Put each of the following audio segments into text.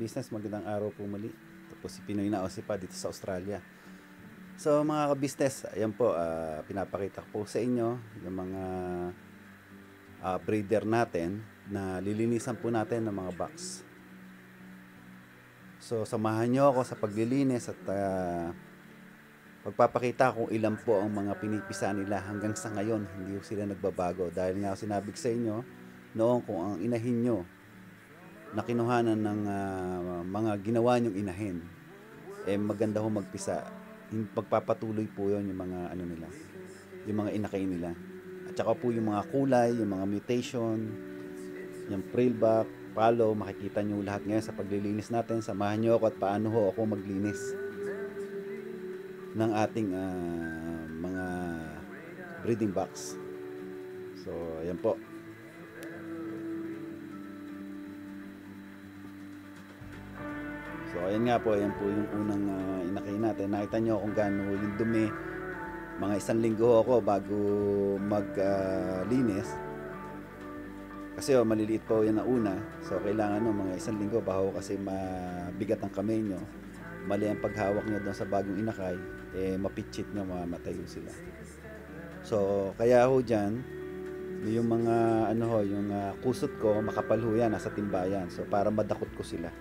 ka-business, magandang araw po muli. Tapos si Pinoy na Osipa dito sa Australia. So mga ka-business, ayan po, pinapakita ko po sa inyo yung mga breeder natin na lilinisan po natin ng mga box. So samahan nyo ako sa paglilinis at pagpapakita kung ilan po ang mga pinipisa nila hanggang sa ngayon. Hindi sila nagbabago dahil nga sinabi ko sa inyo noon kung ang inahin nyo na kinuhanan ng mga ginawa nyong inahin, maganda ho magpisa. Pagpapatuloy po yun yung mga ano nila, yung mga inakay nila. At saka po yung mga kulay, yung mga mutation, yung prillback, palo, makikita nyo lahat ngayon sa paglilinis natin. Samahan nyo ako at paano ho ako maglinis ng ating mga breeding box. So ayan po. So ayan nga po, ayan po yung unang inakay natin. Nakita nyo kung gaano yung dumi. Mga 1 linggo ako bago maglinis. Kasi maliliit po yan na una. So kailangan mga 1 linggo bago kasi mabigat ang kamay nyo. Mali ang paghawak nyo doon sa bagong inakay, mapitchit nyo, mamatayo sila. So kaya ho dyan, yung mga yung kusot ko, makapal ho yan, nasa timbayan. So para madakot ko sila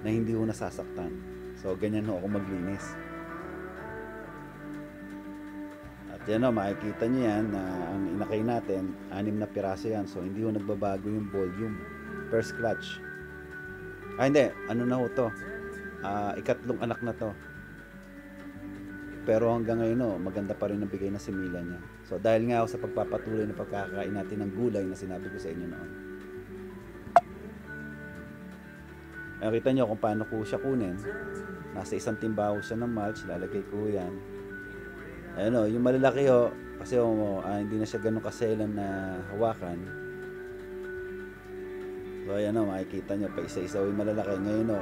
na hindi ko nasasaktan. So ganyan ho ako maglinis. At yan makikita nyo yan na ang inakay natin 6 na piraso yan. So hindi ho nagbabago yung volume per clutch. Hindi, ano na ho to, 3rd anak na to. Pero hanggang ngayon maganda pa rin ang bigay na simila niya. So dahil nga sa pagpapatuloy na pagkakain natin ng gulay na sinabi ko sa inyo noon. Nakita nyo kung paano ko siya kunin. Nasa 1 timbaho siya ng mulch, lalagay ko yan. Ayun yung malalaki kasi hindi na siya ganun kaselan na hawakan. So ayan makikita nyo, pa isa-isa yung malalaki. Ngayon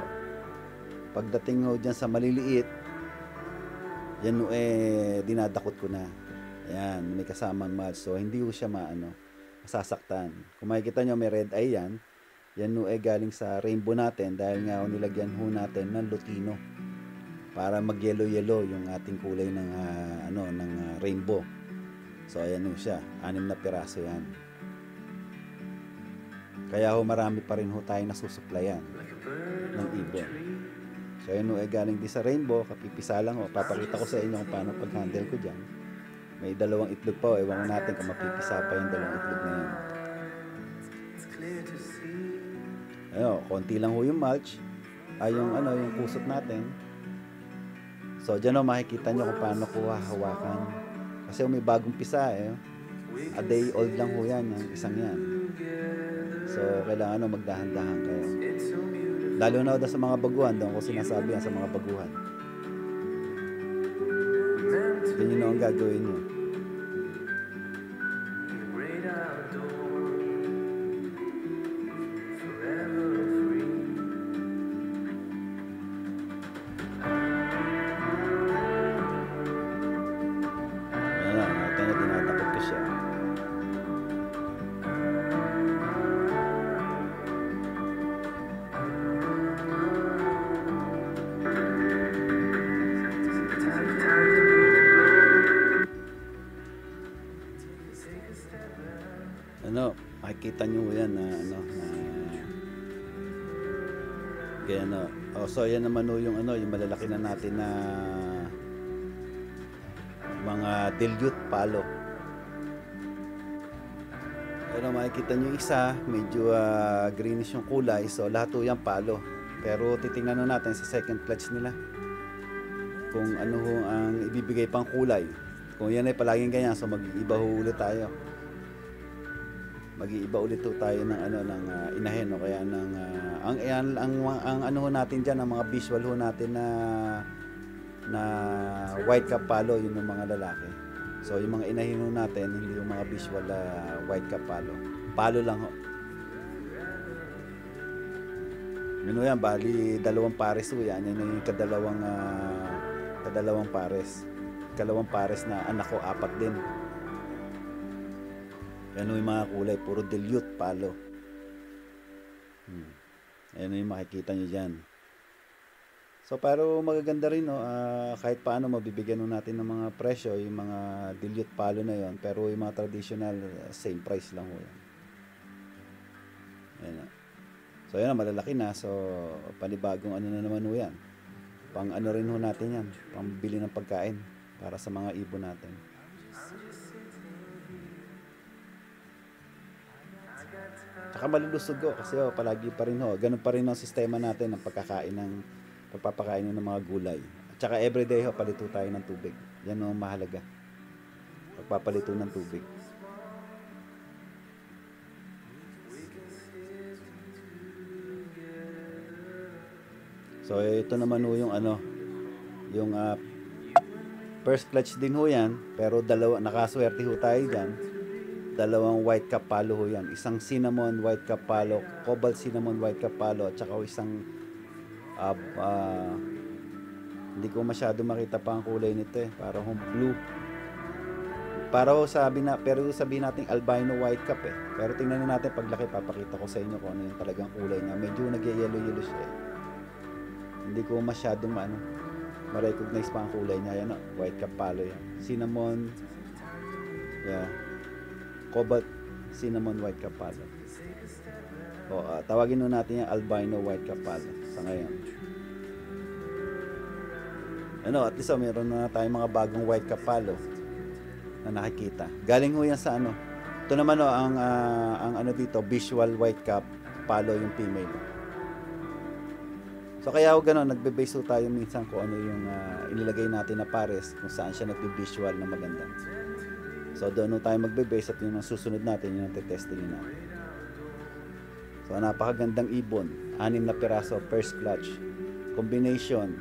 pagdating dyan sa maliliit, yan dinadakot ko na. Ayan, may kasamang mulch. So hindi ko siya masasaktan. Kung makikita nyo, may red eye yan. Yan galing sa rainbow natin dahil nga nilagyan ho natin ng lutino para mag-yellow-yellow yung ating kulay ng ng rainbow. So ayan siya, 6 na piraso yan. Kaya marami pa rin tayong nasusuplayan ng ibon. So ayan galing din sa rainbow, kapipisa lang papakita ko sa inyo kung paano pag-handle ko dyan. May 2 itlog pa ewan natin kung mapipisa pa yung 2 itlog na yan. Konti lang yung mulch, yung kusot natin. So dyan makikita nyo kung paano ko hahawakan. Kasi may bagong pisa a day old lang yan, yung isang yan. So kailangan magdahan-dahan kayo. Lalo na sa mga baguhan, doon ko sinasabi yan sa mga baguhan. Ganyan ang gagawin nyo. Dinadakot ko siya. Makikita nyo yan na kaya so yan naman yung yung malalaki na natin na mga dilute palo. Pero makikita nyo isa, medyo greenish yung kulay. So lahat yan palo. Pero titingnan natin sa second clutch nila kung ano ang ibibigay pang kulay. Kung yan ay palaging ganyan, so mag-iiba ulit tayo. Mag-iiba ulit tayo ng ng inahin kaya ng ang natin diyan, ang mga visual natin na white cap palo, yun yung mga lalaki. So yung mga inahin natin, hindi yung mga visual white cap palo. Palo lang ho. Yun yan, bali 2 pares yan. Yan yung kadalawang pares. Kalawang pares na anak ko, 4 din. Yan yung mga kulay, puro dilute palo. Ayan yung makikita nyo dyan. So, pero magaganda rin, no? Kahit paano mabibigyan nun natin ng mga presyo, yung mga dilute palo na yon, pero yung mga traditional, same price lang ho yan. Ayan, no? So, yan, malalaki na. So, panibagong ano na naman ho yan. Pang ano rin ho natin yan. Pang bili ng pagkain para sa mga ibon natin. Tsaka malulusog ho kasi palagi pa rin ho. Ganun pa rin ang sistema natin ng pagpapakain ng mga gulay. At saka everyday ho, palito tayo ng tubig. Yan ho mahalaga. Pagpapalito ng tubig. So, ito naman ho yung yung first clutch din ho yan, pero nakaswerte ho tayo dyan. Dalawang white cap palo ho yan. Isang cinnamon white cap palo, cobalt cinnamon white cap palo, at saka isang hindi ko masyado makita pa ang kulay nito eh. Parang blue. Pero sabihin natin albino white cap eh. Pero tingnan natin paglaki, papakita ko sa inyo kung ano yung talagang kulay niya. Medyo nag-yellow siya eh. Hindi ko masyadong ma-recognize pa ang kulay niya. Yan o, white cap palo yan. Cinnamon, yeah, cobalt cinnamon white cap palo. Tawagin nun natin yung albino white cap palo sa ngayon. At least meron na tayong mga bagong white cap palo na nakikita. Galing ho yan sa ito naman ang dito, visual white cap palo yung female. So kaya gano'n, nagbe-base tayo minsan kung ano yung inilagay natin na pares, kung saan siya nagbe-visual na maganda. So doon tayo magbe-base at yung susunod natin, yung testingin natin. So napakagandang ibon, 6 na piraso, first clutch. Combination,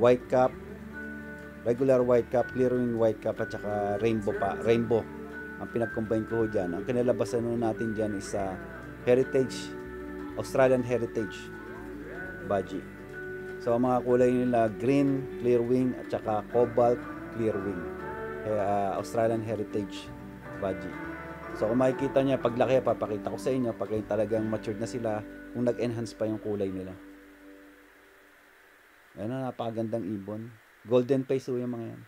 white cap, regular white cap, clear wing white cap, at saka rainbow. Ang pinag-combine ko dyan. Ang kinalabasan natin dyan is Australian Heritage Budgie. So ang mga kulay nila, green clear wing at saka cobalt clear wing. Australian Heritage Budgie. So kung makikita niya paglaki, papakita ko sa inyo pag talagang matured na sila, kung nag-enhance pa yung kulay nila. Yan na, napakagandang ibon. Golden face yung mga yan.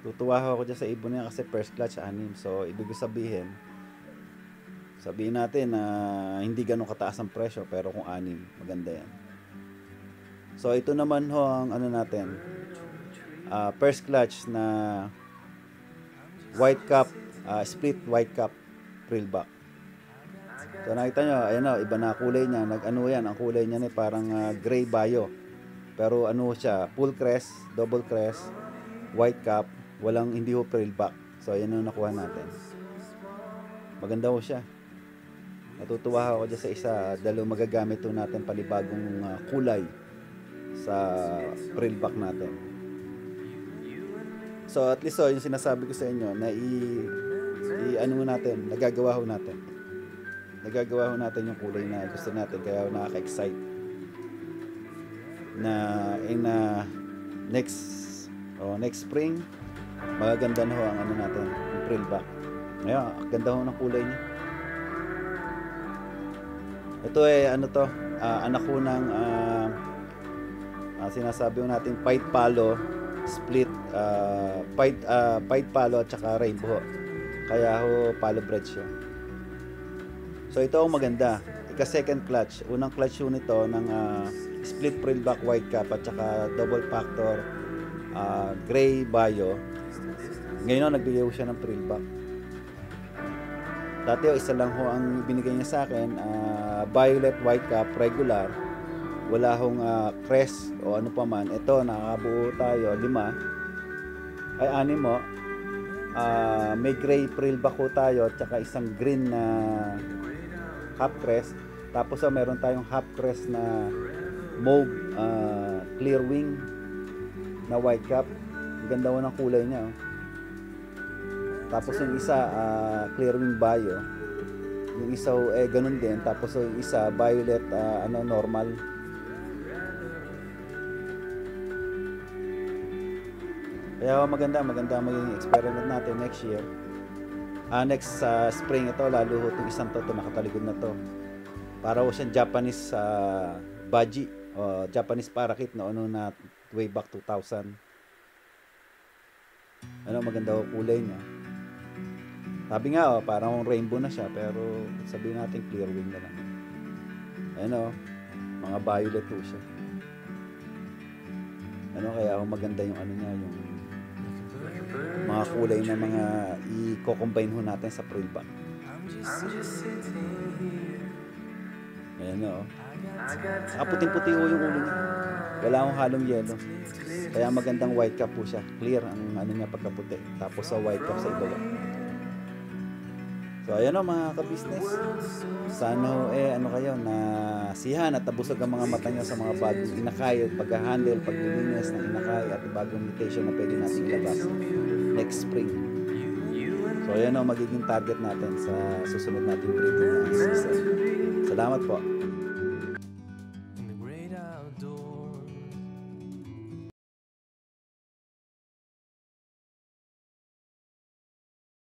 Tutuwa ako dyan sa ibon niya kasi first clutch 6. So ibig sabihin natin na hindi ganun kataas ang presyo, pero kung 6, maganda yan. So ito naman ho ang natin, first clutch na white cap, split white cap frillback. So nakita nyo, ayan o, iba na kulay niya. Yan, ang kulay niya parang gray bayo. Pero siya, full crest, double crest, white cap, hindi ho frillback. So ayan yung nakuha natin. Maganda ho siya. Natutuwa ako dyan sa magagamit ho natin panibagong kulay sa frillback natin. So at least yung sinasabi ko sa inyo na nagagawa ho natin yung kulay na gusto natin, kaya nakaka-excite na next spring magaganda na ho ang natin, yung frillback. Ngayon, ganda ho ng kulay niya. Ito anak ko ng sinasabi ko natin pied palo split, pied palo at saka rainbow. Kaya ho palo bred siya. So ito ang maganda. Second clutch. Unang clutch yun ito ng split frillback white cap at saka double factor gray bayo. Ngayon nagbigay ko siya ng frillback. Dati isa lang ho ang binigay niya sa akin, violet white cap regular, wala hong crest o ano pa man. Ito nakakabuo tayo 5 ay 6 mo. May gray frillback ho tayo at saka isang green na half crest, tapos meron tayong half crest na mauve clear wing na white cap. Ang ganda ho ng kulay niya. Tapos yung isa clear wing bayo, yung isa ganun din. Tapos yung isa violet normal. Kaya maganda magiging experiment natin next year. Next sa spring ito, lalo ho itong isang to nakatalikod na to. Para ho siyang Japanese baji o Japanese parakeet noon na way back 2000. Maganda ho kulay niya. Sabi nga parang rainbow na siya, pero sabihin natin clear wing na lang. Mga violet ho siya. Kaya maganda yung niya, yung mga kulay na mga i-combine ho natin sa Prillback. Saka puting-puti ho yung ulo niya. Wala akong halong yellow. Kaya magandang white cap po siya. Clear ang niya pagkaputi. Tapos sa white cap sa ibaba. So ayan mga ka-business. Sana kayo na sihan at tabusog ang mga mata nyo sa mga bagong inakay at pag-handle, paglilinis ng inakay at bagong mutation na pwede natin ilabas next spring. So ayan magiging target natin sa susunod nating breeding season. Salamat po.